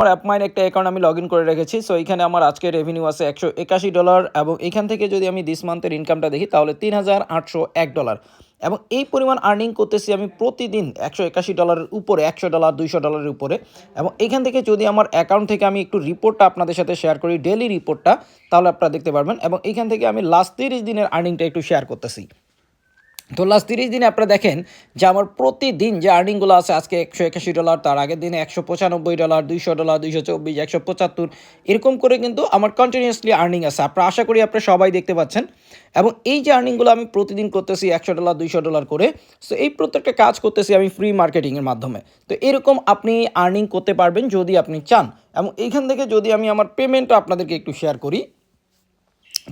আমার অ্যাপমাইন একটা অ্যাকাউন্ট আমি লগ ইন করে রেখেছি। সো এখানে আমার আজকে রেভিনিউ আছে $181 এবং এখান থেকে যদি আমি দিস মান্থের ইনকামটা দেখি তাহলে $3,801 এবং এই পরিমাণ আর্নিং করতেছি আমি প্রতিদিন $181 উপরে, $100 $200 উপরে। এবং এখান থেকে যদি আমার অ্যাকাউন্ট থেকে আমি একটু রিপোর্টটা আপনাদের সাথে শেয়ার করি, ডেলি রিপোর্টটা, তাহলে আপনারা দেখতে পারবেন। এবং এখান থেকে আমি লাস্ট 30 দিনের আর্নিংটা একটু শেয়ার করতেছি। তো লাস্ট 30 দিনে আপনারা দেখেন যে আমার প্রতিদিন যে আর্নিংগুলো আছে, আজকে $181, তার আগের দিনে $195, $200, $224, 175, এরকম করে কিন্তু আমার কন্টিনিউয়াসলি আর্নিং আছে। আপনারা আশা করি আপনারা সবাই দেখতে পাচ্ছেন। এবং এই যে আর্নিংগুলো আমি প্রতিদিন করতেছি $100 $200 করে, সো এই প্রত্যেকটা কাজ করতেছি আমি ফ্রি মার্কেটিংয়ের মাধ্যমে। তো এরকম আপনি আর্নিং করতে পারবেন যদি আপনি চান। এবং এইখান থেকে যদি আমি আমার পেমেন্টটা আপনাদেরকে একটু শেয়ার করি,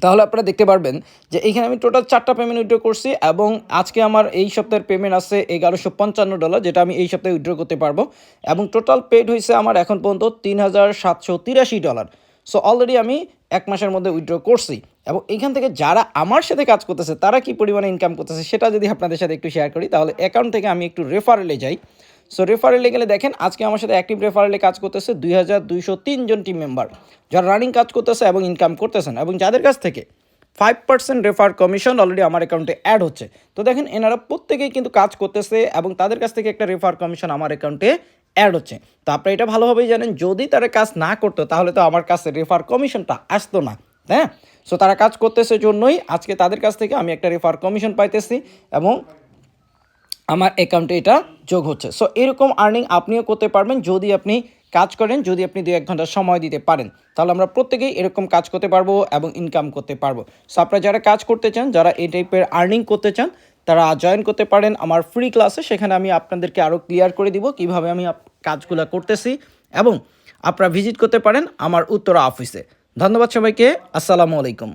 তাহলে আপনারা দেখতে পারবেন যে এইখানে আমি টোটাল 4টা পেমেন্ট উইথড্র করছি এবং আজকে আমার এই সপ্তাহের পেমেন্ট আছে $1155, যেটা আমি এই সপ্তাহে উইথড্র করতে পারবো। এবং টোটাল পেড হয়েছে আমার এখন পর্যন্ত $3,783। সো অলরেডি আমি 1 মাসের মধ্যে উইথড্র করছি। এবং এইখান থেকে যারা আমার সাথে কাজ করতেছে তারা কি পরিমাণে ইনকাম করতেছে সেটা যদি আপনাদের সাথে একটু শেয়ার করি, তাহলে অ্যাকাউন্ট থেকে আমি একটু রেফারেলে যাই। সো রেফারেলে গেলে দেখেন আজকে আমার সাথে অ্যাক্টিভ রেফারেলে কাজ করতেছে 2203 জন টিম মেম্বার, যারা রানিং কাজ করতেছে এবং ইনকাম করতেছেন, এবং যাদের কাছ থেকে 5% রেফার কমিশন অলরেডি আমার অ্যাকাউন্টে অ্যাড হচ্ছে। তো দেখেন এনারা প্রত্যেকেই কিন্তু কাজ করতেছে এবং তাদের কাছ থেকে একটা রেফার কমিশন আমার অ্যাকাউন্টে অ্যাড হচ্ছে। তো আপনারা এটা ভালোভাবেই জানেন, যদি তারা কাজ না করতো তাহলে তো আমার কাছে রেফার কমিশনটা আসতো না, হ্যাঁ। সো তারা কাজ করতেছে জন্যই আজকে তাদের কাছ থেকে আমি একটা রেফার কমিশন পাইতেছি এবং আমার অ্যাকাউন্টে এটা যোগ হচ্ছে। সো এরকম আর্নিং আপনিও করতে পারবেন যদি আপনি কাজ করেন, যদি আপনি 2-1 ঘন্টা সময় দিতে পারেন, তাহলে আমরা প্রত্যেকেই এরকম কাজ করতে পারবো এবং ইনকাম করতে পারবো। সো আপনারা যারা কাজ করতে চান, যারা এই টাইপের আর্নিং করতে চান, তারা জয়েন করতে পারেন আমার ফ্রি ক্লাসে। সেখানে আমি আপনাদেরকে আরও ক্লিয়ার করে দিব কীভাবে আমি কাজগুলো করতেছি, এবং আপনারা ভিজিট করতে পারেন আমার উত্তরা অফিসে। ধন্যবাদ সবাইকে, আসসালামু আলাইকুম।